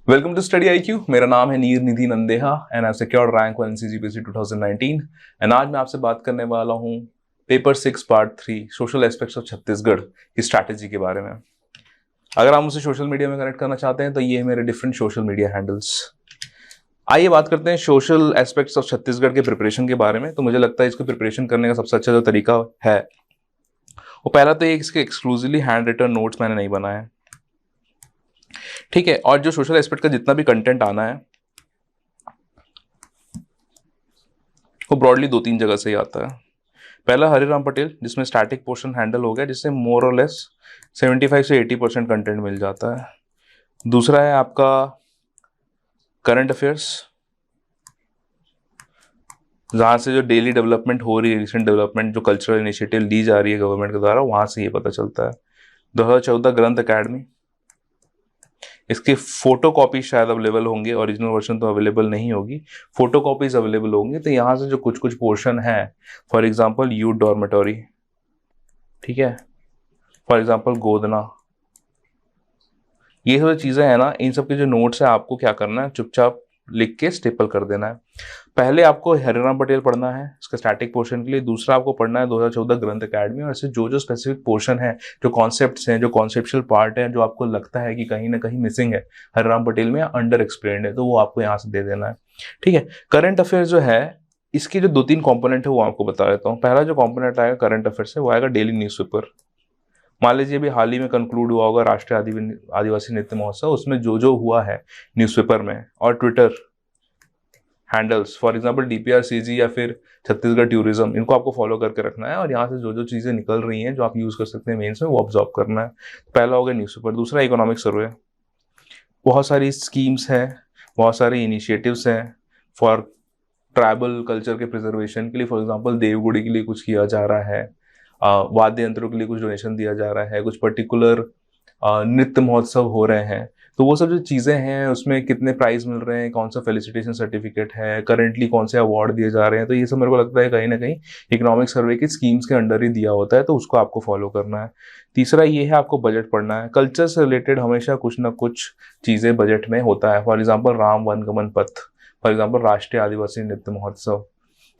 Welcome to study IQ. मेरा नाम है Neer Nidhi Nandeha and I secured rank 1 CGPSC 2019 and आज मैं आपसे बात करने वाला हूँ paper 6 part 3 social aspects of Chhattisgarh की स्ट्रैटेजी के बारे में। अगर आप मुझसे सोशल मीडिया में कनेक्ट करना चाहते हैं तो ये है मेरे डिफरेंट सोशल मीडिया हैंडल्स। आइए बात करते हैं सोशल एस्पेक्ट्स ऑफ छत्तीसगढ़ के प्रिपरेशन के बारे में। तो मुझे लगता है इसको प्रिपरेशन करने का सबसे अच्छा जो तरीका है वो पहला तो ये इसके एक्सक्लूसिवली हैंड रिटन नोट्स मैंने नहीं बनाए हैं, ठीक है। और जो सोशल एस्पेक्ट का जितना भी कंटेंट आना है वो ब्रॉडली 2-3 जगह से ही आता है। पहला हरिराम पटेल, जिसमें स्टैटिक पोर्शन हैंडल हो गया, जिससे मोर और लेस 75 से 80% कंटेंट मिल जाता है। दूसरा है आपका करंट अफेयर्स, जहाँ से जो डेली डेवलपमेंट हो रही है, रिसेंट डेवलपमेंट, जो कल्चरल इनिशिएटिव ली जा रही है गवर्नमेंट के द्वारा, वहाँ से ये पता चलता है। 2014 ग्रंथ अकेडमी, इसके फोटो कॉपी शायद अवेलेबल होंगे, ओरिजिनल वर्जन तो अवेलेबल नहीं होगी, फोटो कॉपीज अवेलेबल होंगे। तो यहाँ से जो कुछ कुछ पोर्शन है, फॉर एग्जांपल यूथ डॉर्मेटोरी, ठीक है, फॉर एग्जांपल गोदना, ये सब चीज़ें हैं ना, इन सब के जो नोट्स है आपको क्या करना है, चुपचाप लिख के स्टेपल कर देना है। पहले आपको हरिराम पटेल पढ़ना है इसका स्टैटिक पोर्शन के लिए। दूसरा आपको पढ़ना है 2014 ग्रंथ अकेडमी, और इससे जो जो स्पेसिफिक पोर्शन है, जो कॉन्सेप्ट्स हैं, जो कॉन्सेप्चुअल पार्ट है, जो आपको लगता है कि कहीं ना कहीं मिसिंग है हरिराम पटेल में या अंडर एक्सप्लेन्ड है, तो वो आपको यहाँ से दे देना है, ठीक है। करंट अफेयर जो है, इसके जो 2-3 कॉम्पोनेंट है वो आपको बता देता हूँ। पहला जो कॉम्पोनेंट आएगा करंट अफेयर से, वो आएगा डेली न्यूज़पेपर। मान लीजिए अभी हाल ही में कंक्लूड हुआ होगा राष्ट्रीय आदिवासी नृत्य महोत्सव, उसमें जो जो हुआ है न्यूज़पेपर में और Twitter handles, for example DPRCG या फिर छत्तीसगढ़ टूरिज्म, इनको आपको फॉलो करके रखना है और यहाँ से जो जो चीज़ें निकल रही हैं जो आप यूज़ कर सकते हैं मेंस में, वो ऑब्जॉर्व करना है। पहला हो गया न्यूज़पेपर। दूसरा इकोनॉमिक सर्वे, बहुत सारी स्कीम्स हैं, बहुत सारे इनिशिएटिव्स हैं फॉर ट्राइबल कल्चर के प्रिजर्वेशन के लिए। फॉर एग्जांपल देवगुड़ी के लिए कुछ किया जा रहा है, वाद्य यंत्रों के लिए कुछ डोनेशन दिया जा रहा है, कुछ पर्टिकुलर नृत्य महोत्सव हो रहे हैं, तो वो सब जो चीज़ें हैं उसमें कितने प्राइज मिल रहे हैं, कौन सा फेलिसिटेशन सर्टिफिकेट है, करेंटली कौन से अवार्ड दिए जा रहे हैं, तो ये सब मेरे को लगता है कहीं ना कहीं इकोनॉमिक सर्वे की स्कीम्स के अंडर ही दिया होता है, तो उसको आपको फॉलो करना है। तीसरा ये है आपको बजट पढ़ना है। कल्चर से रिलेटेड हमेशा कुछ ना कुछ चीज़ें बजट में होता है। फॉर एग्जाम्पल राम वनगमन पथ, फॉर एग्जाम्पल राष्ट्रीय आदिवासी नृत्य महोत्सव,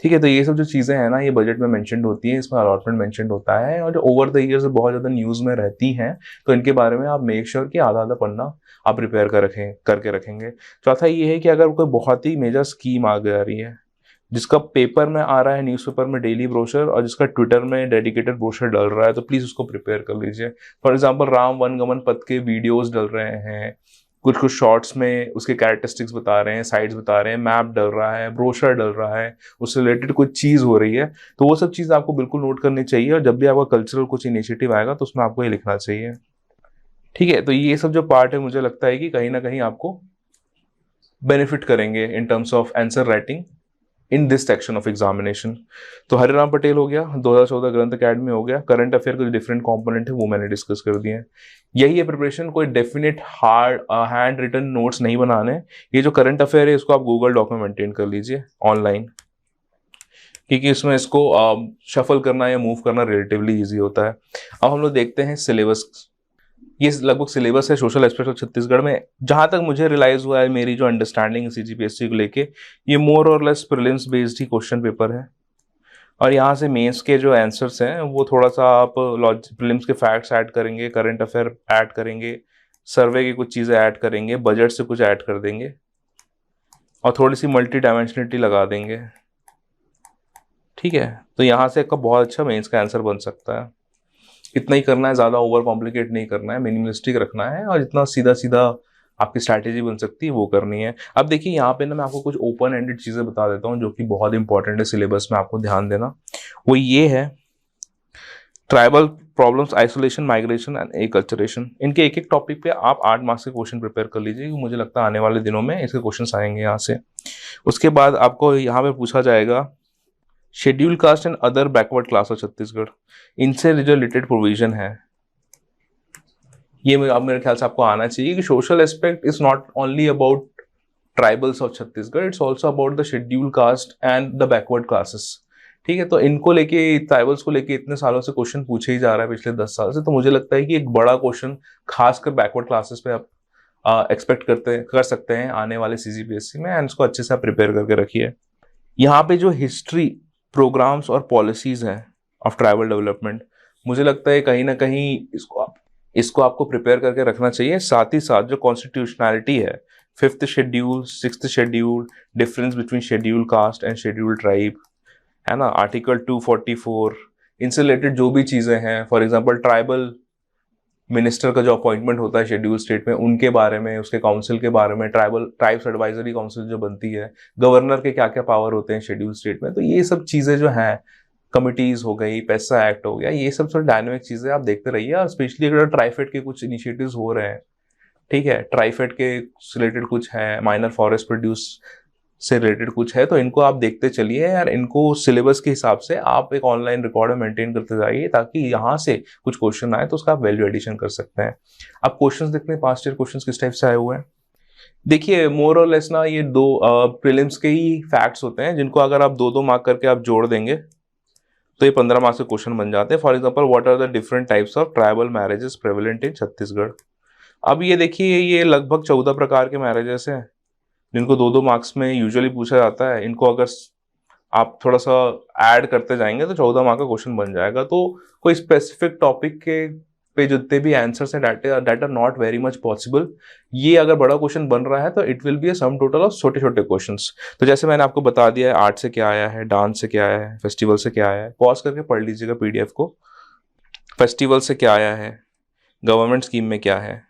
ठीक है। तो ये सब जो चीज़ें हैं ना, ये बजट में मेंशनड होती हैं, इसमें अलॉटमेंट मेंशनड होता है, और जो ओवर द ईयर्स बहुत ज़्यादा न्यूज़ में रहती हैं, तो इनके बारे में आप मेक श्योर कि आधा आधा पन्ना आप प्रिपेयर करके रखेंगे। चौथा ये है कि अगर कोई बहुत ही मेजर स्कीम आ जा रही है, जिसका पेपर में आ रहा है, न्यूज़पेपर में डेली ब्रोशर, और जिसका ट्विटर में डेडिकेटेड ब्रोशर डल रहा है, तो प्लीज़ उसको प्रिपेयर कर लीजिए। फॉर एग्जाम्पल राम वनगमन पथ के वीडियोज़ डल रहे हैं, कुछ कुछ शॉर्ट्स में उसके कैरेक्टरिस्टिक्स बता रहे हैं, साइड्स बता रहे हैं, मैप डल रहा है, ब्रोशर डल रहा है, उससे रिलेटेड कुछ चीज़ हो रही है, तो वो सब चीज़ आपको बिल्कुल नोट करनी चाहिए। और जब भी आपका कल्चरल कुछ इनिशिएटिव आएगा तो उसमें आपको ये लिखना चाहिए, ठीक है। तो ये सब जो पार्ट है मुझे लगता है कि कहीं ना कहीं आपको बेनिफिट करेंगे in terms of answer writing in this section of examination. तो हरिराम पटेल हो गया, 2014 ग्रंथ अकेडमी हो गया, करंट अफेयर के जो डिफरेंट कंपोनेंट है वो मैंने डिस्कस कर दिए हैं। यही है प्रिपरेशन, कोई definite hard handwritten notes नहीं बनाने। ये जो करंट अफेयर है इसको आप गूगल डॉक में मेंटेन कर लीजिए ऑनलाइन, क्योंकि इसमें इसको शफल करना या मूव करना रिलेटिवली ईजी होता है। अब हम लोग देखते हैं सिलेबस। ये लगभग सिलेबस है सोशल एस्पेक्ट ऑफ छत्तीसगढ़ में। जहाँ तक मुझे रियलाइज हुआ है, मेरी जो अंडरस्टैंडिंग है CGPSC को लेके, ये मोर और लेस प्रीलिम्स बेस्ड ही क्वेश्चन पेपर है, और यहाँ से मेंस के जो आंसर्स हैं वो थोड़ा सा आप प्रीलिम्स के फैक्ट्स ऐड करेंगे, करंट अफेयर ऐड करेंगे, सर्वे की कुछ चीज़ें ऐड करेंगे, बजट से कुछ ऐड कर देंगे, और थोड़ी सी मल्टी डायमेंशनलिटी लगा देंगे, ठीक है। तो यहाँ से आपका बहुत अच्छा मेंस का आंसर बन सकता है। इतना ही करना है, ज़्यादा ओवर कॉम्प्लिकेट नहीं करना है, मिनिमलिस्टिक रखना है, और जितना सीधा सीधा आपकी स्ट्रैटेजी बन सकती है वो करनी है। अब देखिए यहाँ पे ना मैं आपको कुछ ओपन एंडेड चीज़ें बता देता हूँ जो कि बहुत इंपॉर्टेंट है सिलेबस में, आपको ध्यान देना। वो ये है tribal problems, isolation, migration and acculturation. इनके एक एक टॉपिक पे आप 8 मार्क्स के क्वेश्चन प्रिपेयर कर लीजिए, मुझे लगता है आने वाले दिनों में इसके क्वेश्चन आएंगे यहाँ से। उसके बाद आपको यहाँ पे पूछा जाएगा schedule caste and other backward class of Chhattisgarh, इनसे जो रिलेटेड प्रोविजन है ये अब मेरे ख्याल से आपको आना चाहिए कि social aspect is not only about tribals of Chhattisgarh, it's also about the schedule caste and the backward classes, ठीक है। तो इनको लेके, ट्राइबल्स को लेके इतने सालों से क्वेश्चन पूछे ही जा रहा है पिछले 10 साल से, तो मुझे लगता है कि एक बड़ा क्वेश्चन खासकर बैकवर्ड क्लासेस पे अब एक्सपेक्ट कर सकते हैं आने वाले CGPSC में, एंड इसको अच्छे से आप प्रिपेयर करके रखिए। यहाँ पे जो हिस्ट्री, प्रोग्राम्स और पॉलिसीज हैं ऑफ ट्राइबल डेवलपमेंट, मुझे लगता है कहीं ना कहीं इसको आपको प्रिपेयर करके रखना चाहिए। साथ ही साथ जो कॉन्स्टिट्यूशनैलिटी है, 5th schedule, 6th schedule, difference between schedule caste and schedule tribe, है ना, आर्टिकल 244, इनसे रिलेटेड जो भी चीज़ें हैं, फॉर एग्जांपल ट्राइबल मिनिस्टर का जो अपॉइंटमेंट होता है शेड्यूल स्टेट में, उनके बारे में, उसके काउंसिल के बारे में, ट्राइब्स एडवाइजरी काउंसिल जो बनती है, गवर्नर के क्या क्या पावर होते हैं शेड्यूल स्टेट में, तो ये सब चीज़ें जो हैं, कमिटीज़ हो गई, पैसा एक्ट हो गया, ये सब डायनेमिक चीज़ें आप देखते रहिए। और स्पेशली अगर ट्राइफेड के कुछ इनिशिएटिव्स हो रहे हैं, ठीक है, ट्राइफेड के रिलेटेड कुछ है, माइनर फॉरेस्ट प्रोड्यूस से रिलेटेड कुछ है, तो इनको आप देखते चलिए यार, इनको सिलेबस के हिसाब से आप एक ऑनलाइन रिकॉर्ड में मेंटेन करते जाइए, ताकि यहाँ से कुछ क्वेश्चन आए तो उसका आप वैल्यू एडिशन कर सकते हैं। अब क्वेश्चंस देखते हैं, पास्ट ईयर क्वेश्चंस किस टाइप से आए हुए हैं। देखिए मोर और लेस ना, ये दो प्रीलिम्स के ही फैक्ट्स होते हैं, जिनको अगर आप 2-2 मार्क करके आप जोड़ देंगे तो ये 15 मार्क्स के क्वेश्चन बन जाते हैं। For example, what are the different types of tribal marriages prevalent in Chhattisgarh. अब ये देखिए, ये लगभग 14 प्रकार के मैरिजेस हैं, जिनको 2-2 मार्क्स में यूजुअली पूछा जाता है। इनको अगर आप थोड़ा सा ऐड करते जाएंगे तो 14 मार्क का क्वेश्चन बन जाएगा। तो कोई स्पेसिफिक टॉपिक के पे जितने भी आंसर्स हैं, that are not very much possible. ये अगर बड़ा क्वेश्चन बन रहा है तो it will be a sum total of छोटे छोटे क्वेश्चंस। तो जैसे मैंने आपको बता दिया है, आर्ट से क्या आया है, डांस से क्या आया है, फेस्टिवल से क्या आया है, पॉज करके पढ़ लीजिएगा PDF को। फेस्टिवल से क्या आया है, गवर्नमेंट स्कीम में क्या है,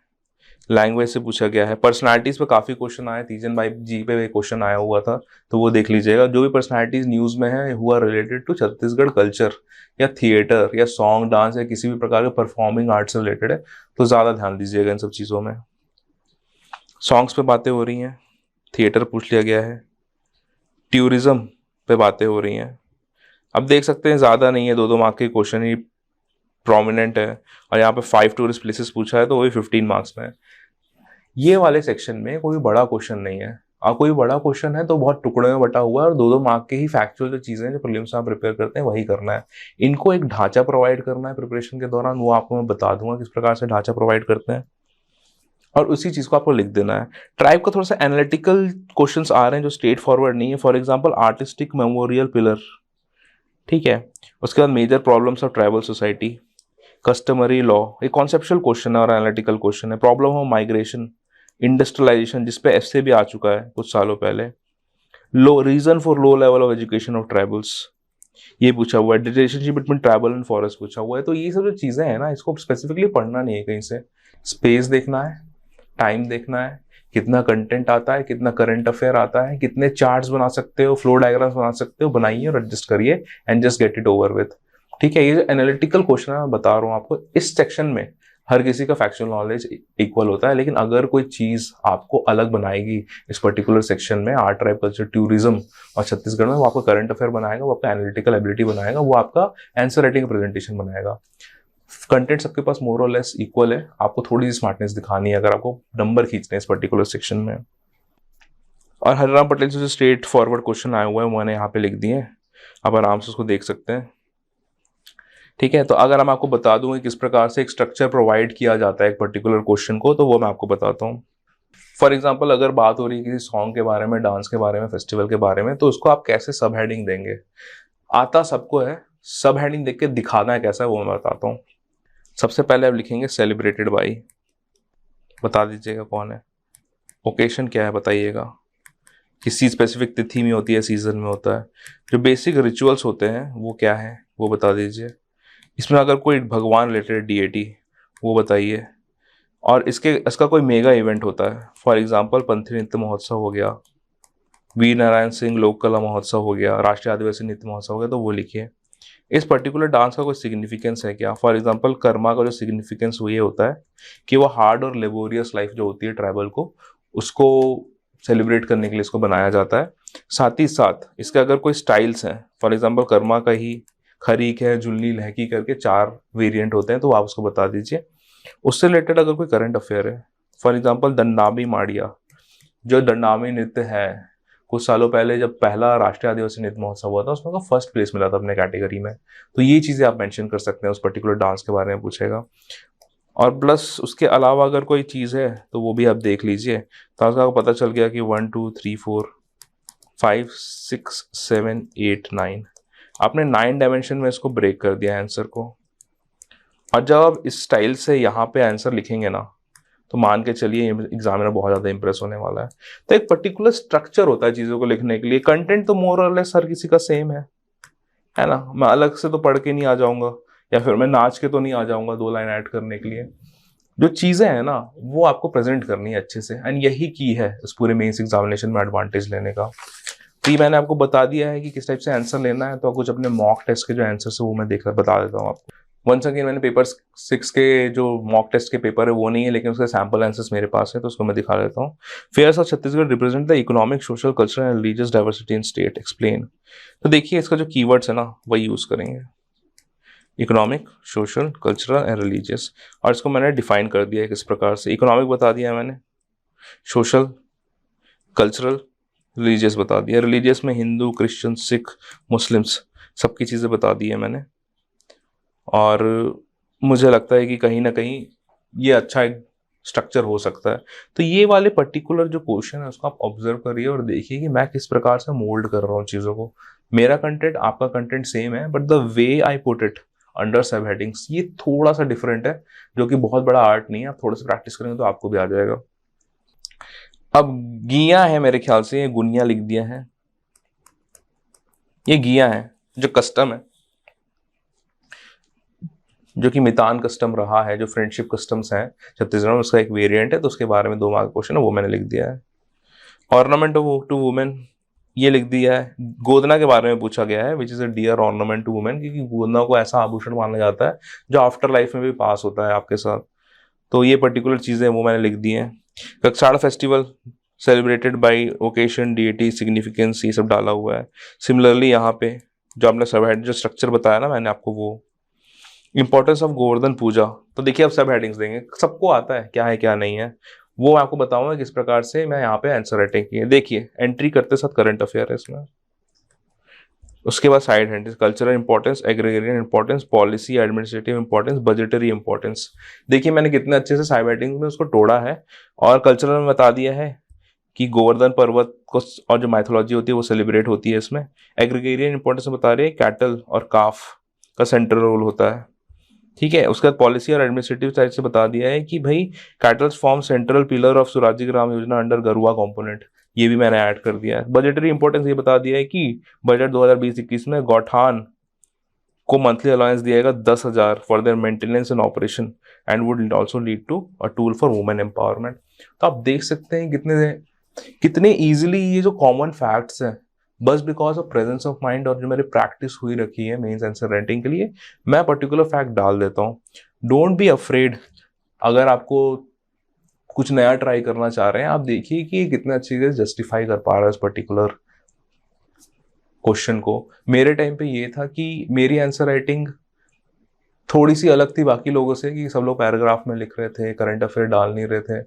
लैंग्वेज से पूछा गया है, पर्सनालिटीज पे काफ़ी क्वेश्चन आए, तीजन भाई जी पे क्वेश्चन आया हुआ था, तो वो देख लीजिएगा। जो भी पर्सनालिटीज न्यूज़ में है हुआ रिलेटेड टू छत्तीसगढ़ कल्चर या थिएटर या सॉन्ग डांस या किसी भी प्रकार के परफॉर्मिंग आर्ट से रिलेटेड है, तो ज़्यादा ध्यान दीजिएगा इन सब चीज़ों में। सॉन्ग्स पे बातें हो रही हैं, थिएटर पूछ लिया गया है, टूरिज्म पे बातें हो रही हैं। अब देख सकते हैं ज़्यादा नहीं है, 2-2 मार्क के क्वेश्चन ही प्रोमिनेंट है, और यहाँ पे 5 टूरिस्ट प्लेसेस पूछा है, तो वही 15 मार्क्स में है। ये वाले सेक्शन में कोई बड़ा क्वेश्चन नहीं है, और कोई बड़ा क्वेश्चन है तो बहुत टुकड़े में बटा हुआ है, और 2-2 मार्क के ही फैक्चुअल जो चीज़ें हैं जो प्रीलिम्स में आप प्रिपेयर करते हैं वही करना है। इनको एक ढांचा प्रोवाइड करना है प्रिपरेशन के दौरान, वो आपको मैं बता दूंगा किस प्रकार से ढांचा प्रोवाइड करते हैं, और उसी चीज़ को आपको लिख देना है। ट्राइब का थोड़ा सा एनालिटिकल क्वेश्चंस आ रहे हैं जो स्ट्रेट फॉरवर्ड नहीं है। For example, artistic memorial pillar, ठीक है। उसके बाद major problems of tribal society, customary law, एक कॉन्सेप्चुअल क्वेश्चन है और एनालिटिकल क्वेश्चन है। प्रॉब्लम ऑफ माइग्रेशन, इंडस्ट्रियलाइजेशन, जिसपे ऐसे भी आ चुका है कुछ सालों पहले। Low reason for low level of education of tribals, ये पूछा हुआ है। Relationship between tribal and forest पूछा हुआ है। तो ये सब जो चीज़ें हैं ना, इसको स्पेसिफिकली पढ़ना नहीं है कहीं से। स्पेस देखना है, टाइम देखना है, कितना कंटेंट आता है, कितना करंट अफेयर आता है, कितने चार्ट्स बना सकते हो, फ्लो डायग्राम्स बना सकते हो, बनाइए और एडजस्ट करिए and just get it over with, ठीक है। ये जो एनालिटिकल क्वेश्चन है मैं बता रहा हूँ आपको, इस सेक्शन में हर किसी का फैक्चुअल नॉलेज इक्वल होता है, लेकिन अगर कोई चीज़ आपको अलग बनाएगी इस पर्टिकुलर सेक्शन में, आर्ट, ट्राइब कल्चर, टूरिज्म और छत्तीसगढ़ में, वो आपका करंट अफेयर बनाएगा, वो आपका एनालिटिकल एबिलिटी बनाएगा, वो आपका आंसर राइटिंग प्रेजेंटेशन बनाएगा। कंटेंट सबके पास मोर और लेस इक्वल है, आपको थोड़ी सी स्मार्टनेस दिखानी है अगर आपको नंबर खींचने हैं इस पर्टिकुलर सेक्शन में। और हरिराम पटेल से जो स्ट्रेट फॉरवर्ड क्वेश्चन आए हुए हैं मैंने यहाँ पे लिख दिए हैं, आप आराम से उसको देख सकते हैं, ठीक है। तो अगर हम आपको बता दूं कि किस प्रकार से एक स्ट्रक्चर प्रोवाइड किया जाता है एक पर्टिकुलर क्वेश्चन को, तो वो मैं आपको बताता हूँ। फॉर एग्जाम्पल, अगर बात हो रही है किसी सॉन्ग के बारे में, डांस के बारे में, फेस्टिवल के बारे में, तो उसको आप कैसे सब हेडिंग देंगे, आता सबको है, सब हेडिंग देख के दिखाना है कैसा है, वो मैं बताता हूँ। सबसे पहले आप लिखेंगे सेलिब्रेटेड बाई, बता दीजिएगा कौन है। ओकेशन क्या है बताइएगा, किसी स्पेसिफिक तिथि में होती है, सीजन में होता है। जो बेसिक रिचुअल्स होते हैं वो क्या है वो बता दीजिए। इसमें अगर कोई भगवान रिलेटेड डीएटी वो बताइए। और इसका कोई मेगा इवेंट होता है, फॉर एग्जांपल पंथी नृत्य महोत्सव हो गया, वीर नारायण सिंह लोक कला महोत्सव हो गया, राष्ट्रीय आदिवासी नृत्य महोत्सव हो गया, तो वो लिखिए। इस पर्टिकुलर डांस का कोई सिग्निफिकेंस है क्या। फॉर एग्जांपल, कर्मा का जो सिग्निफिकेंस वो ये होता है कि वो हार्ड और लेबोरियस लाइफ जो होती है ट्राइबल को, उसको सेलिब्रेट करने के लिए इसको बनाया जाता है। साथ ही साथ इसके अगर कोई स्टाइल्स हैं, फॉर एग्जांपल कर्मा का ही खरीक है, जुलनी, लहकी करके 4 वेरिएंट होते हैं, तो आप उसको बता दीजिए। उससे रिलेटेड अगर कोई करंट अफेयर है, फॉर एग्जांपल दंडामी माड़िया, जो दंडामी नृत्य है, कुछ सालों पहले जब पहला राष्ट्रीय आदिवासी नृत्य महोत्सव हुआ था, उसमें का फर्स्ट प्लेस मिला था अपने कैटेगरी में, तो ये चीज़ें आप मेंशन कर सकते हैं, उस पर्टिकुलर डांस के बारे में पूछेगा। और प्लस उसके अलावा अगर कोई चीज़ है तो वो भी आप देख लीजिए। तो आपको पता चल गया कि 1 2 3 4 5 6 7 8 9, आपने 9 डायमेंशन में इसको ब्रेक कर दिया आंसर को। और जब आप इस स्टाइल से यहाँ पे आंसर लिखेंगे ना, तो मान के चलिए एग्जामिनर बहुत ज़्यादा इंप्रेस होने वाला है। तो एक पर्टिकुलर स्ट्रक्चर होता है चीज़ों को लिखने के लिए। कंटेंट तो मोर और लेस हर किसी का सेम है ना। मैं अलग से तो पढ़ के नहीं आ जाऊंगा, या फिर मैं नाच के तो नहीं आ जाऊंगा 2 लाइन ऐड करने के लिए। जो चीज़ें हैं ना वो आपको प्रेजेंट करनी है अच्छे से, एंड यही की है इस पूरे मेंस एग्जामिनेशन में एडवांटेज लेने का। तो ये मैंने आपको बता दिया है कि किस टाइप से आंसर लेना है। तो कुछ अपने मॉक टेस्ट के जो आंसर है वो मैं बता देता हूँ आपको। वंस अगेन मैंने पेपर 6 के जो मॉक टेस्ट के पेपर है वो नहीं है, लेकिन उसके सैम्पल आंसर्स मेरे पास है, तो उसको मैं दिखा देता हूँ। Fairs of Chhattisgarh represent the economic, social, cultural and religious diversity in state, explain. तो देखिए इसका जो कीवर्ड्स है ना वही यूज करेंगे, economic, social, cultural and religious. और इसको मैंने डिफाइन कर दिया है किस प्रकार से। इकोनॉमिक बता दिया है मैंने, सोशल, कल्चरल, रिलीजियस बता दिया। रिलीजियस में हिंदू, क्रिश्चियन, सिख, मुस्लिम्स सबकी चीज़ें बता दी है मैंने। और मुझे लगता है कि कहीं ना कहीं ये अच्छा एक स्ट्रक्चर हो सकता है। तो ये वाले पर्टिकुलर जो क्वेश्चन है उसको आप ऑब्जर्व करिए और देखिए कि मैं किस प्रकार से मोल्ड कर रहा हूँ चीज़ों को। मेरा कंटेंट आपका कंटेंट सेम है, but the way I put it under sub headings ये थोड़ा सा डिफरेंट है, जो कि बहुत बड़ा आर्ट नहीं है। आप थोड़ा सा प्रैक्टिस करेंगे तो आपको भी आ जाएगा। अब गिया है, मेरे ख्याल से ये गुनिया लिख दिया है, ये गिया है जो कस्टम है, जो कि मितान कस्टम रहा है, जो फ्रेंडशिप कस्टम्स हैं छत्तीसगढ़ में, उसका एक वेरिएंट है। तो उसके बारे में 2 मार्क क्वेश्चन है वो मैंने लिख दिया है। ऑर्नामेंट ऑफ टू वुमेन ये लिख दिया है। गोदना के बारे में पूछा गया है, which is a dear ornament to women, क्योंकि गोदना को ऐसा आभूषण माना जाता है जो आफ्टर लाइफ में भी पास होता है आपके साथ। तो ये पर्टिकुलर चीज़ें वो मैंने लिख दी हैं। Kakshar festival celebrated by occasion, deity, significance, ये सब डाला हुआ है। सिमिलरली यहाँ पे जो आपने सब हेड जो स्ट्रक्चर बताया ना मैंने आपको, वो इंपॉर्टेंस ऑफ गोवर्धन पूजा, तो देखिए अब सब हेडिंग्स देंगे, सबको आता है क्या नहीं है, वो आपको बताऊंगा किस प्रकार से मैं यहाँ पे आंसर राइटिंग की है। देखिए एंट्री करते साथ करंट अफेयर है इसमें, उसके बाद side headings, cultural importance, agrarian importance, policy, administrative importance, budgetary importance. देखिए मैंने कितने अच्छे से साइड हेडिंग में उसको तोड़ा है। और कल्चरल में बता दिया है कि गोवर्धन पर्वत को और जो माइथोलॉजी होती है वो सेलिब्रेट होती है इसमें। एग्रीगेरियन इंपॉर्टेंस बता रहे हैं कैटल और काफ का सेंट्रल रोल होता है, ठीक है। उसके बाद पॉलिसी और एडमिनिस्ट्रेटिव साइड से बता दिया है कि भाई kettles form central pillar of स्वराज्य ग्राम योजना अंडर गरुआ कंपोनेंट, ये भी मैंने ऐड कर दिया है। बजटरी इंपॉर्टेंस ये बता दिया है कि बजट 2020-21 में गौठान को मंथली अलाउंस दिएगा 10,000 for their maintenance and operation and would also lead to a tool for women empowerment. तो आप देख सकते हैं कितने इजीली ये जो कॉमन फैक्ट्स हैं, बस because of presence of mind और जो मेरी प्रैक्टिस हुई रखी है मेंस आंसर राइटिंग के लिए, मैं पर्टिकुलर फैक्ट डाल देता हूँ। Don't be afraid. अगर आपको कुछ नया ट्राई करना चाह रहे हैं, आप देखिए कि कितने अच्छे से जस्टिफाई कर पा रहा है इस पर्टिकुलर क्वेश्चन को। मेरे टाइम पे ये था कि मेरी आंसर राइटिंग थोड़ी सी अलग थी बाकी लोगों से, कि सब लोग पैराग्राफ में लिख रहे थे, करंट अफेयर डाल नहीं रहे थे।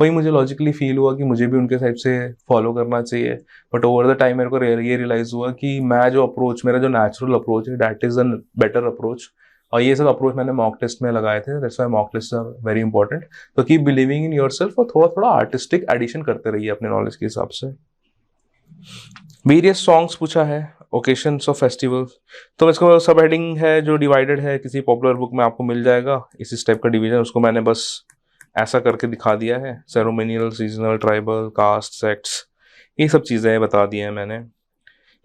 वही मुझे लॉजिकली फील हुआ कि मुझे भी उनके टाइप से फॉलो करना चाहिए। बट ओवर द टाइम मेरे को ये रियलाइज हुआ कि मैं जो अप्रोच, मेरा जो नेचुरल अप्रोच है, that is a better approach. और ये सब अप्रोच मैंने मॉक टेस्ट में लगाए थे, that's why mock test are very important. तो कीप बिलीविंग इन योरसेल्फ और थोड़ा थोड़ा आर्टिस्टिक एडिशन करते रहिए अपने नॉलेज के हिसाब से। वेरियस सॉन्ग्स पूछा है, ओकेशंस ऑफ फेस्टिवल्स, तो इसको सब हेडिंग है जो डिवाइडेड है, किसी पॉपुलर बुक में आपको मिल जाएगा इस टाइप का डिवीजन। उसको मैंने बस ऐसा करके दिखा दिया है। Ceremonial, seasonal, tribal, caste, sects, ये सब चीज़ें बता दी हैं मैंने।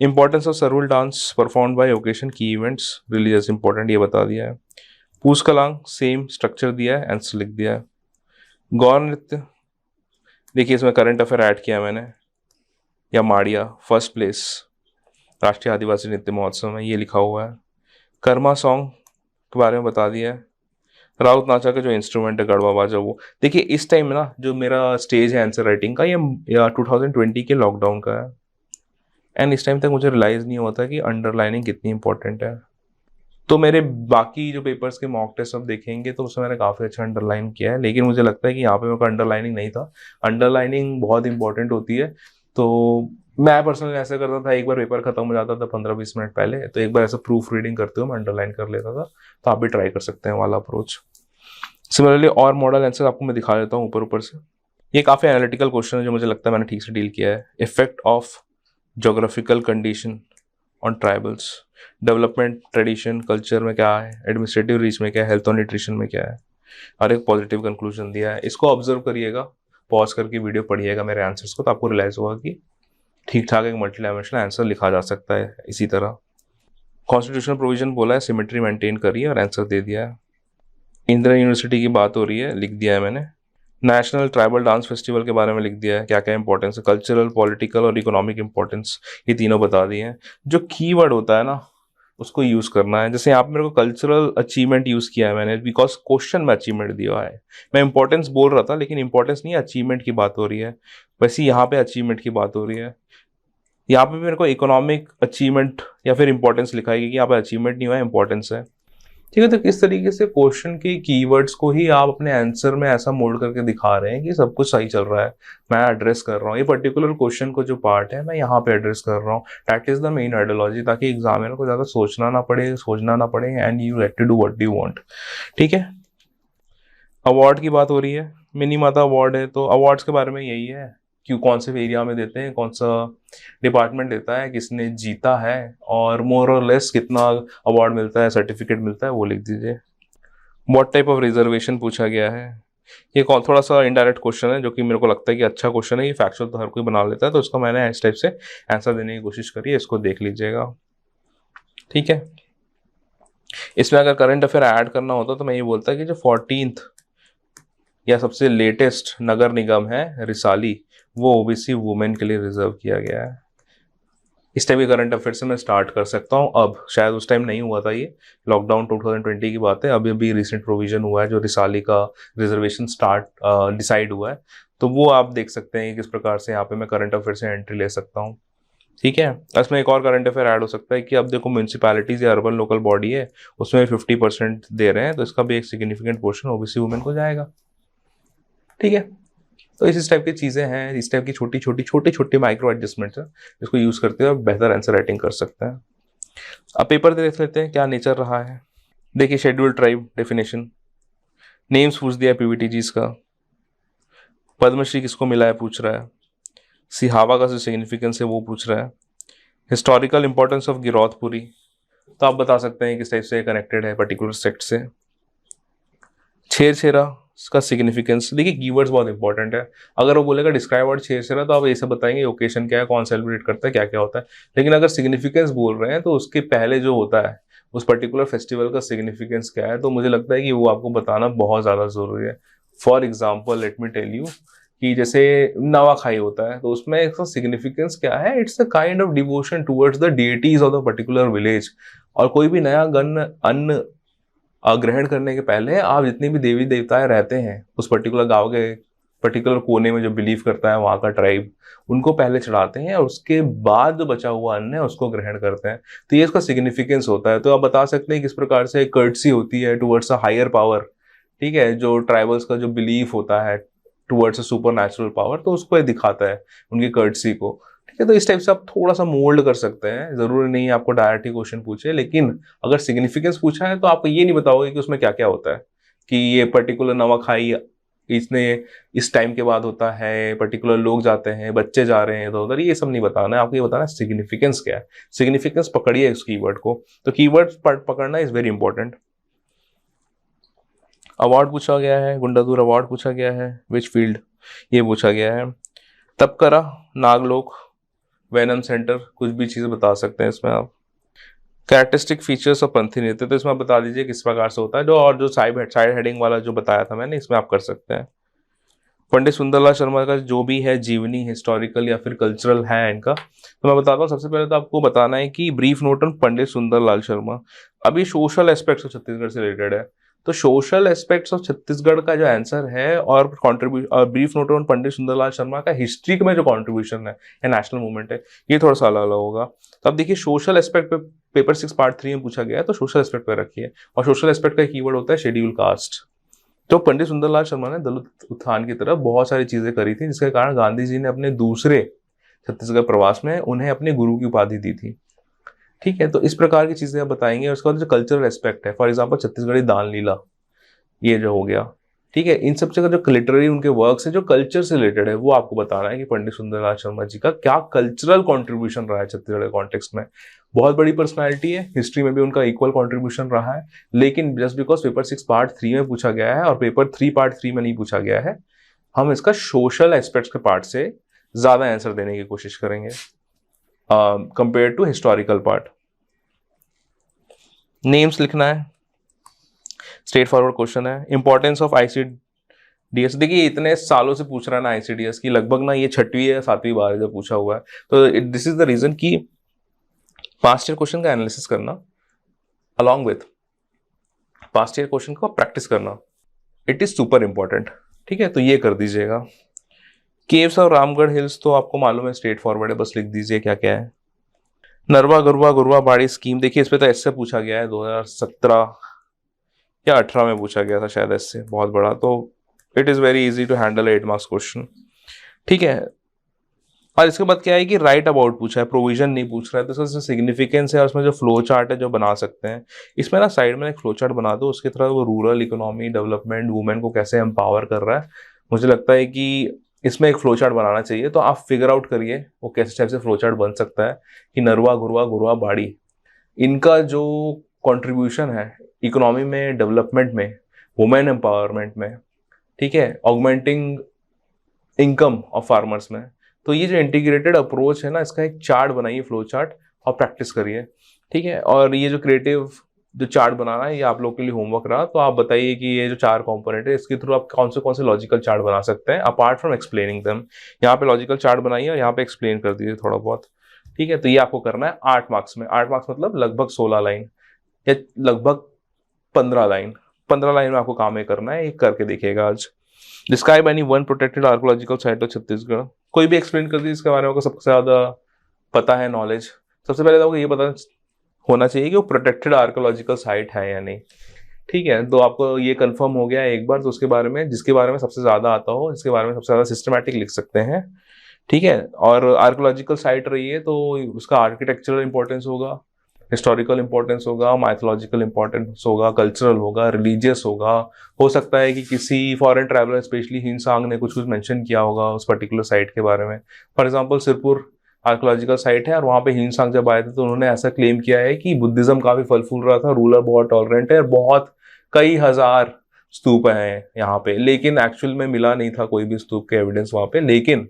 इंपॉर्टेंस ऑफ सर्वल dance perform by occasion, key events, religious important, ये बता दिया है। पूस कलांग सेम स्ट्रक्चर दिया है, आंसर लिख दिया है। गौर नृत्य, देखिए इसमें करंट अफेयर ऐड किया मैंने, या माड़िया फर्स्ट प्लेस राष्ट्रीय आदिवासी नृत्य महोत्सव में, ये लिखा हुआ है। कर्मा सॉन्ग के बारे में बता दिया है। राउत नाचा का जो इंस्ट्रूमेंट है गढ़वा बाजा, वो देखिए इस टाइम में ना जो मेरा स्टेज है आंसर राइटिंग का, ये 2020 के लॉकडाउन का है। एंड इस टाइम तक मुझे रियलाइज़ नहीं होता कि अंडरलाइनिंग कितनी इंपॉर्टेंट है। तो मेरे बाकी जो पेपर्स के मॉक टेस्ट अब देखेंगे तो उसमें मैंने काफ़ी अच्छा अंडरलाइन किया है, लेकिन मुझे लगता है कि यहाँ पे मेरे को अंडरलाइनिंग नहीं था। अंडरलाइनिंग बहुत इंपॉर्टेंट होती है। तो मैं पर्सनली ऐसा करता था, एक बार पेपर खत्म हो जाता था 15-20 मिनट पहले, तो एक बार ऐसा प्रूफ रीडिंग करते हुए मैं अंडरलाइन कर लेता था। तो आप भी ट्राई कर सकते हैं वाला अप्रोच। सिमिलरली और मॉडल आंसर आपको मैं दिखा देता हूँ ऊपर ऊपर से। ये काफ़ी एनालिटिकल क्वेश्चन है जो मुझे लगता है मैंने ठीक से डील किया है। Effect of geographical condition on tribals, development tradition culture में क्या है, एडमिनिस्ट्रेटिव रीच में क्या है, हेल्थ और न्यूट्रिशन में क्या है, और एक पॉजिटिव कंक्लूजन दिया है। इसको ऑब्जर्व करिएगा, पॉज करके वीडियो पढ़िएगा मेरे आंसर्स को, तो आपको रियलाइज होगा कि ठीक ठाक एक मल्टी डायमेंशनल आंसर लिखा जा सकता है इसी तरह। कॉन्स्टिट्यूशनल प्रोविजन बोला है सिमेट्री मेंटेन करिए और आंसर दे दिया है। इंदिरा यूनिवर्सिटी की बात हो रही है, लिख दिया है मैंने। नेशनल ट्राइबल डांस फेस्टिवल के बारे में लिख दिया है, क्या क्या इंपॉर्टेंस है, कल्चरल, पॉलिटिकल और इकोनॉमिक इंपॉर्टेंस, ये तीनों बता दिए हैं। जो कीवर्ड होता है ना उसको यूज करना है। जैसे यहाँ पे मेरे को कल्चरल अचीवमेंट यूज किया है मैंने, बिकॉज क्वेश्चन में अचीवमेंट दिया है। मैं इंपॉर्टेंस बोल रहा था लेकिन इंपॉर्टेंस नहीं, अचीवमेंट की बात हो रही है। वैसे यहाँ पे अचीवमेंट की बात हो रही है। यहाँ पे मेरे को इकोनॉमिक अचीवमेंट या फिर इंपॉर्टेंस लिखा है कि यहाँ पे अचीवमेंट नहीं हुआ है, इंपॉर्टेंस है। ठीक है, तो किस तरीके से क्वेश्चन के कीवर्ड्स को ही आप अपने आंसर में ऐसा मोल्ड करके दिखा रहे हैं कि सब कुछ सही चल रहा है, मैं एड्रेस कर रहा हूँ ये पर्टिकुलर क्वेश्चन को, जो पार्ट है मैं यहाँ पे एड्रेस कर रहा हूँ। That is the main ideology, ताकि एग्जामिनर को ज़्यादा सोचना ना पड़े and you get to do what you want. ठीक है, अवार्ड की बात हो रही है, मिनी माता अवार्ड है, तो अवार्ड्स के बारे में यही है, क्यों कौन से एरिया में देते हैं, कौन सा डिपार्टमेंट देता है, किसने जीता है, और मोर और लेस कितना अवार्ड मिलता है, सर्टिफिकेट मिलता है, वो लिख दीजिए। व्हाट टाइप ऑफ रिजर्वेशन पूछा गया है, ये कौन, थोड़ा सा इनडायरेक्ट क्वेश्चन है जो कि मेरे को लगता है कि अच्छा क्वेश्चन है। ये फैक्चुअल तो हर कोई बना लेता है, तो इसको मैंने इस टाइप से आंसर देने की कोशिश करी है, इसको देख लीजिएगा। ठीक है, इसमें अगर करंट अफेयर ऐड करना होता तो मैं ये बोलता कि जो 14th या सबसे लेटेस्ट नगर निगम है रिसाली, वो ओबीसी वुमेन के लिए रिजर्व किया गया है। इस टाइप के करंट अफेयर से मैं स्टार्ट कर सकता हूँ। अब शायद उस टाइम नहीं हुआ था, ये लॉकडाउन 2020 की बात है, अभी अभी रिसेंट प्रोविजन हुआ है जो रिसाली का रिजर्वेशन स्टार्ट डिसाइड हुआ है, तो वो आप देख सकते हैं कि किस प्रकार से यहाँ पे मैं करंट अफेयर से एंट्री ले सकता हूँ। ठीक है, इसमें एक और करंट अफेयर ऐड हो सकता है कि अब देखो म्यूनसिपैलिटीज या अर्बन लोकल बॉडी है, उसमें 50% दे रहे हैं, तो इसका भी एक सिग्निफिकेंट पोर्शन ओबीसी वुमेन को जाएगा। ठीक है, तो इस टाइप की चीज़ें हैं, इस टाइप की छोटी छोटी माइक्रो एडजस्टमेंट्स हैं, इसको यूज़ करते हुए बेहतर आंसर राइटिंग कर सकते हैं। अब पेपर देख लेते हैं क्या नेचर रहा है। देखिए, शेड्यूल ट्राइब डेफिनेशन, नेम्स पूछ दिया पीवीटीजीज का, पद्मश्री किसको मिला है पूछ रहा है, सिहावा का जो सिग्निफिकेंस है वो पूछ रहा है, हिस्टोरिकल इंपॉर्टेंस ऑफ गिरौदपुरी, तो आप बता सकते हैं किस टाइप से कनेक्टेड है पर्टिकुलर सेक्ट से। छेरछेरा का सिग्निफिकेंस, देखिए कीवर्ड्स बहुत इंपॉर्टेंट है। अगर वो बोलेगा डिस्क्राइब वर्ड छेरछेरा, तो आप ऐसे बताएंगे ओकेशन क्या है, कौन सेलिब्रेट करता है, क्या क्या होता है। लेकिन अगर सिग्निफिकेंस बोल रहे हैं तो उसके पहले जो होता है उस पर्टिकुलर फेस्टिवल का सिग्निफिकेंस क्या है, तो मुझे लगता है कि वो आपको बताना बहुत ज़्यादा ज़रूरी है। For example let me tell you कि जैसे नवाखाई होता है, तो उसमें इसका सिग्निफिकेंस क्या है, it's a kind of devotion towards the deities of the particular village. और कोई भी नया अन्न ग्रहण करने के पहले आप जितने भी देवी देवताएं रहते हैं उस पर्टिकुलर गांव के पर्टिकुलर कोने में, जो बिलीव करता है वहाँ का ट्राइब, उनको पहले चढ़ाते हैं और उसके बाद जो बचा हुआ अन्न है उसको ग्रहण करते हैं। तो ये इसका सिग्निफिकेंस होता है। तो आप बता सकते हैं किस प्रकार से कर्टसी होती है टुवर्ड्स अ हायर पावर। ठीक है, जो ट्राइबल्स का जो बिलीफ होता है towards a super natural power, तो उसको ये दिखाता है उनकी कर्टसी को। ठीक है, तो इस टाइप से आप थोड़ा सा मोल्ड कर सकते हैं, जरूरी नहीं है आपको डायरेक्ट ही क्वेश्चन पूछे, लेकिन अगर सिग्निफिकेंस पूछा है तो आप ये नहीं बताओगे कि उसमें क्या क्या होता है, कि ये पर्टिकुलर नवाखाई इसने इस टाइम के बाद होता है, पर्टिकुलर लोग जाते हैं, बच्चे जा रहे हैं इधर उधर, ये सब नहीं बताना है आपको, ये बताना है सिग्निफिकेंस क्या है। सिग्निफिकेंस पकड़िए इस कीवर्ड को, तो कीवर्ड पकड़ना इज वेरी इंपॉर्टेंट। अवार्ड पूछा गया है, गुंडादुर अवार्ड पूछा गया है, विच फील्ड, ये पूछा गया है। तपकरा, नागलोक, वेनम सेंटर, कुछ भी चीज़ बता सकते हैं इसमें आप। कैरेक्टरिस्टिक फीचर्स ऑफ पंथी नृत्य, तो इसमें आप बता दीजिए किस प्रकार से होता है, जो और जो साइड हेडिंग वाला जो बताया था मैंने, इसमें आप कर सकते हैं। पंडित सुंदरलाल शर्मा का जो भी है जीवनी, हिस्टोरिकल या फिर कल्चरल है इनका, तो मैं बताता हूँ। सबसे पहले तो आपको बताना है कि brief note on Pandit Sundarlal Sharma. अभी सोशल एस्पेक्ट्स ऑफ छत्तीसगढ़ से रिलेटेड है, तो सोशल एस्पेक्ट्स ऑफ छत्तीसगढ़ का जो आंसर है, और contribution brief note on Pandit Sundarlal Sharma का हिस्ट्री में जो कॉन्ट्रीब्यूशन है या नेशनल मूवमेंट है, ये थोड़ा सा अलग अलग होगा। तो अब देखिए, सोशल एस्पेक्ट पे पेपर 6 पार्ट 3 में पूछा गया है, तो सोशल एस्पेक्ट पे रखिए, और सोशल एस्पेक्ट का कीवर्ड होता है शेड्यूल कास्ट। तो पंडित सुंदरलाल शर्मा ने दलित उत्थान की तरफ बहुत सारी चीजें करी थी, जिसके कारण गांधी जी ने अपने दूसरे छत्तीसगढ़ प्रवास में उन्हें अपने गुरु की उपाधि दी थी। ठीक है, तो इस प्रकार की चीजें आप बताएंगे। और उसके बाद जो कल्चरल एस्पेक्ट है, फॉर एग्जाम्पल छत्तीसगढ़ी दान लीला, ये जो हो गया, ठीक है। इन सब जगह जो लिटरेरी उनके वर्क्स है जो कल्चर से रिलेटेड है वो आपको बताना है कि पंडित सुंदरलाल शर्मा जी का क्या कल्चरल कंट्रीब्यूशन रहा है छत्तीसगढ़ के कॉन्टेक्स्ट में। बहुत बड़ी पर्सनालिटी है, हिस्ट्री में भी उनका इक्वल कंट्रीब्यूशन रहा है, लेकिन जस्ट बिकॉज पेपर 6 पार्ट 3 में पूछा गया है और पेपर 3 पार्ट 3 में नहीं पूछा गया है, हम इसका सोशल एस्पेक्ट्स के पार्ट से ज्यादा आंसर देने की कोशिश करेंगे compare to historical part. Names लिखना है, स्ट्रेट फॉरवर्ड क्वेश्चन है। इंपॉर्टेंस ऑफ आईसीडीएस, देखिए इतने सालों से पूछ रहा है ना आईसीडीएस की, लगभग ना ये 6वीं या 7वीं बार जब पूछा हुआ है, तो दिस इज द रीजन कि पास्ट ईयर क्वेश्चन का एनालिसिस करना along with past year question को प्रैक्टिस करना, इट इज सुपर इंपॉर्टेंट। ठीक है, तो ये कर दीजिएगा। केव्स और रामगढ़ हिल्स तो आपको मालूम है, स्ट्रेट फॉरवर्ड है, बस लिख दीजिए क्या क्या है। नरवा गरुवा गुरुआ बाड़ी स्कीम, देखिए इस पे तो ऐसे पूछा गया है 2017 या 18 में पूछा गया था शायद ऐसे, बहुत बड़ा, तो it is very easy to handle 8 marks question. ठीक है, और इसके बाद क्या है कि राइट अबाउट पूछा है, प्रोविजन नहीं पूछ रहा है, तो इसका सिग्निफिकेंस है और उसमें जो फ्लो चार्ट है जो बना सकते हैं, इसमें ना साइड में एक फ्लो चार्ट बना दो, उसकी तरह वो रूरल इकोनॉमी डेवलपमेंट वुमेन को कैसे एम्पावर कर रहा है। मुझे लगता है कि इसमें एक फ्लो चार्ट बनाना चाहिए, तो आप फिगर आउट करिए वो कैसे टाइप से फ्लो चार्ट बन सकता है कि नरवा गुरुआ गुरुआ बाड़ी, इनका जो कॉन्ट्रीब्यूशन है इकोनॉमी में, डेवलपमेंट में, वुमेन एम्पावरमेंट में, ठीक है, ऑगमेंटिंग इनकम ऑफ फार्मर्स में, तो ये जो इंटीग्रेटेड अप्रोच है ना, इसका एक चार्ट बनाइए, फ्लो चार्ट, और प्रैक्टिस करिए। ठीक है, और ये जो क्रिएटिव जो चार्ट बनाना है ये आप लोग के लिए होमवर्क रहा, तो आप बताइए कि ये जो 4 कंपोनेंट है इसके थ्रू आप कौन से लॉजिकल चार्ट बना सकते हैं अपार्ट फ्रॉम एक्सप्लेनिंग देम। यहाँ पे लॉजिकल चार्ट बनाइए और यहाँ पे एक्सप्लेन कर दीजिए थोड़ा बहुत। ठीक है, तो ये आपको करना है 8 मार्क्स में। 8 मार्क्स मतलब लगभग 16 लाइन या लगभग 15 लाइन। 15 लाइन में आपको काम ये करना है, ये करके देखिएगा आज। Describe any one protected archaeological site of Chhattisgarh, कोई भी एक्सप्लेन कर दीजिए इसके बारे में, आपको सबसे ज्यादा पता है नॉलेज। सबसे पहले तो आपको ये पता होना चाहिए कि वो प्रोटेक्टेड आर्कोलॉजिकल साइट है या नहीं। ठीक है, तो आपको ये कंफर्म हो गया एक बार, तो उसके बारे में जिसके बारे में सबसे ज्यादा आता हो, जिसके बारे में सबसे ज्यादा सिस्टमैटिक लिख सकते हैं। ठीक है, और आर्कोलॉजिकल साइट रही है तो उसका आर्किटेक्चरल इंपॉर्टेंस होगा, हिस्टोरिकल इंपॉर्टेंस होगा, माइथोलॉजिकल इंपॉर्टेंस होगा, कल्चरल होगा, रिलीजियस होगा। हो सकता है कि किसी फॉरेन ट्रैवलर स्पेशली हिंसांग ने कुछ मेंशन किया होगा उस पर्टिकुलर साइट के बारे में। For example Sirpur archaeological site है और वहाँ पे हिंसांग जब आए थे तो उन्होंने ऐसा क्लेम किया है कि बुद्धिज्म काफी फल फूल रहा था, रूलर बहुत टॉलरेंट है, बहुत कई हजार स्तूप हैं यहाँ पे, लेकिन एक्चुअल में मिला नहीं था कोई भी स्तूप के एविडेंस वहाँ पे। लेकिन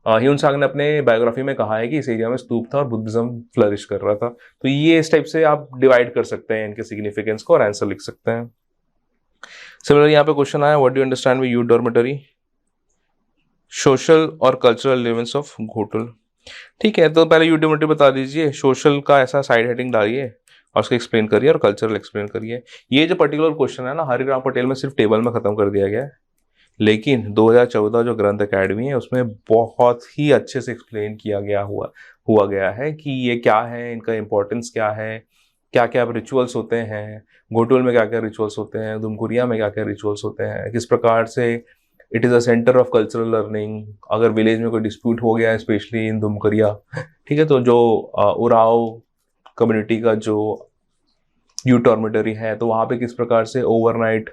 ह्यून-सांग ने अपने बायोग्राफी में कहा है कि इस एरिया में स्तूप था और बुद्धिज्म फ्लरिश कर रहा था। तो ये इस टाइप से आप डिवाइड कर सकते हैं इनके सिग्निफिकेंस को और आंसर लिख सकते हैं। सिमिलरली यहाँ पे क्वेश्चन आया, what do you understand by youth dormitory, social और कल्चरल रिलेवेंस ऑफ घोटुल। ठीक है, तो पहले यूथ डॉर्मेटरी बता दीजिए, सोशल का ऐसा साइड हेडिंग डालिए और उसको एक्सप्लेन करिए और कल्चरल एक्सप्लेन करिए। ये जो पर्टिकुलर क्वेश्चन है ना हरिराम पटेल में सिर्फ टेबल में खत्म कर दिया गया है, लेकिन 2014 जो ग्रंथ अकेडमी है उसमें बहुत ही अच्छे से एक्सप्लेन किया गया हुआ गया है कि ये क्या है, इनका इंपॉर्टेंस क्या है, क्या क्या रिचुअल्स होते हैं, घोटुल में क्या क्या रिचुअल्स होते हैं, दुमकुरिया में क्या क्या रिचुअल्स होते हैं, किस प्रकार से it is a centre of cultural learning. अगर विलेज में कोई डिस्प्यूट हो गया है स्पेशली इन दुमकुरिया, ठीक है, तो जो उराव कम्युनिटी का जो यूथ डॉर्मेटरी है, तो वहाँ पे किस प्रकार से ओवरनाइट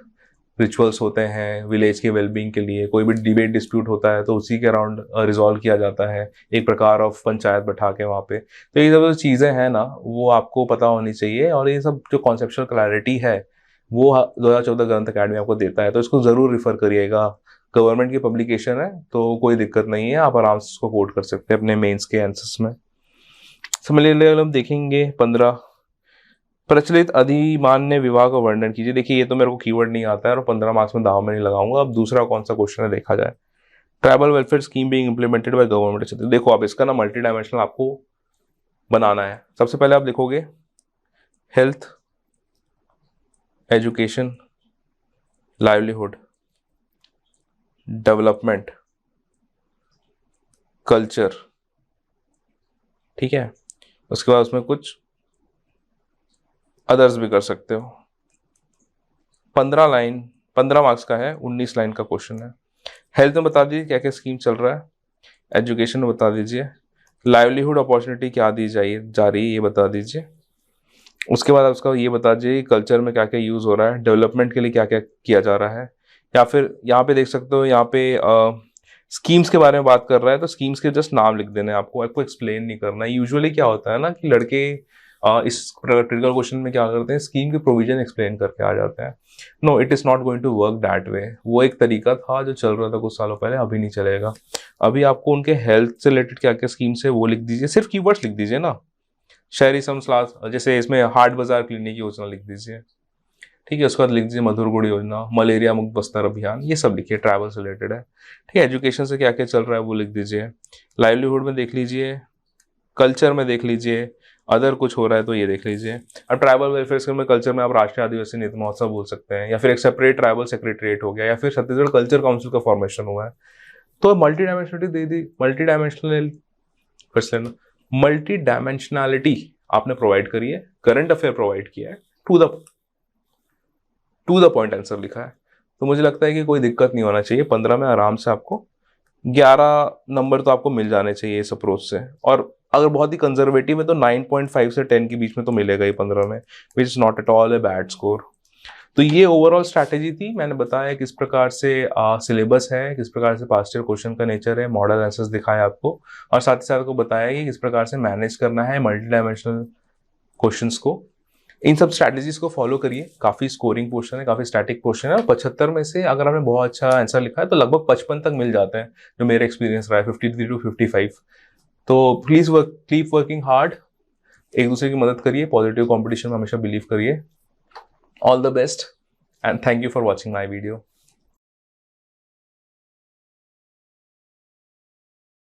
रिचुअल्स होते हैं विलेज के वेलबींग के लिए। कोई भी डिबेट डिस्प्यूट होता है तो उसी के अराउंड रिजॉल्व किया जाता है, एक प्रकार ऑफ पंचायत बैठा के वहाँ पे। तो ये सब जो चीज़ें हैं ना वो आपको पता होनी चाहिए, और ये सब जो कॉन्सेप्चुअल क्लैरिटी है वो 2014 ग्रंथ अकेडमी आपको देता है, तो इसको ज़रूर रिफर करिएगा। गवर्नमेंट की पब्लिकेशन है तो कोई दिक्कत नहीं है, आप आराम से इसको कोट कर सकते हैं अपने मेंस के आंसर्स में। सिमिलरली हम देखेंगे 15, प्रचलित अधिमान्य विवाह का वर्णन कीजिए। देखिए ये तो मेरे को कीवर्ड नहीं आता है और 15 मार्क्स में दाव में नहीं लगाऊंगा। अब दूसरा कौन सा क्वेश्चन है देखा जाए, tribal welfare scheme being implemented by government. देखो आप इसका ना मल्टी डायमेंशनल आपको बनाना है। सबसे पहले आप लिखोगे health, education, livelihood, development, culture, ठीक है। उसके बाद उसमें कुछ अदर्स भी कर सकते हो। 15 मार्क्स का है, 19 लाइन का क्वेश्चन है। हेल्थ में बता दीजिए क्या क्या स्कीम चल रहा है, एजुकेशन में बता दीजिए, लाइवलीहुड अपॉर्चुनिटी क्या दी जा रही है ये बता दीजिए। उसके बाद उसका ये बता दीजिए कल्चर में क्या क्या यूज़ हो रहा है, डेवलपमेंट के लिए क्या क्या किया जा रहा है, या फिर यहाँ पे देख सकते हो, यहाँ पे स्कीम्स के बारे में बात कर रहा है तो स्कीम्स के जस्ट नाम लिख देने हैं आपको, आपको एक्सप्लेन नहीं करना है। यूजुअली क्या होता है ना कि लड़के इस क्रिटिकल क्वेश्चन में क्या करते हैं, स्कीम के प्रोविजन एक्सप्लेन करके आ जाते हैं। No, it is not going to work that way. वो एक तरीका था जो चल रहा था कुछ सालों पहले, अभी नहीं चलेगा। अभी आपको उनके हेल्थ से रिलेटेड क्या क्या स्कीम्स है वो लिख दीजिए, सिर्फ कीवर्ड्स लिख दीजिए ना। शहरी समस्लास, जैसे इसमें हाट बाजार क्लिनिक योजना लिख दीजिए, ठीक है। उसके बाद लिख दीजिए मधुर गुड़ योजना, मलेरिया मुक्त बस्तर अभियान, ये सब लिखिए, ट्रैवल से रिलेटेड है, ठीक है। एजुकेशन से क्या क्या चल रहा है वो लिख दीजिए, लाइवलीहुड में देख लीजिए, कल्चर में देख लीजिए, अदर कुछ हो रहा है तो ये देख लीजिए। अब ट्राइबल वेलफेयर में कल्चर में आप राष्ट्रीय आदिवासी नृत्य महोत्सव बोल सकते हैं, या फिर एक सेपरेट ट्राइबल सेक्रेटरिएट हो गया, या फिर छत्तीसगढ़ कल्चर काउंसिल का फॉर्मेशन हुआ है। तो मल्टी डायमेंशनलिटी दे दी, मल्टी डायमेंशनलिटी आपने प्रोवाइड करी है, करंट अफेयर प्रोवाइड किया है, टू द पॉइंट आंसर लिखा है। तो मुझे लगता है कि कोई दिक्कत नहीं होना चाहिए। 15 में आराम से आपको 11 नंबर तो आपको मिल जाने चाहिए इस अप्रोच से। और अगर बहुत ही कंजर्वेटिव है तो 9.5 से 10 के बीच में तो मिलेगा ही 15 में, which is not at all a bad score. तो ये ओवरऑल स्ट्रैटेजी थी। मैंने बताया किस प्रकार से सिलेबस है, किस प्रकार से पास्ट ईयर क्वेश्चन का नेचर है, मॉडल आंसर्स दिखाया आपको, और साथ ही साथ आपको बताया कि किस प्रकार से मैनेज करना है मल्टी डायमेंशनल क्वेश्चंस को। इन सब स्ट्रैटेजीज को फॉलो करिए। काफी स्कोरिंग क्वेश्चन है, काफी स्टैटिक क्वेश्चन है, और 75 में से अगर आपने बहुत अच्छा आंसर लिखा है तो लगभग 55 तक मिल जाते हैं, जो मेरा एक्सपीरियंस रहा है, 53 to 55। तो प्लीज कीप वर्किंग हार्ड, एक दूसरे की मदद करिए, पॉजिटिव कंपटीशन में हमेशा बिलीव करिए। All the best and thank you for watching my video.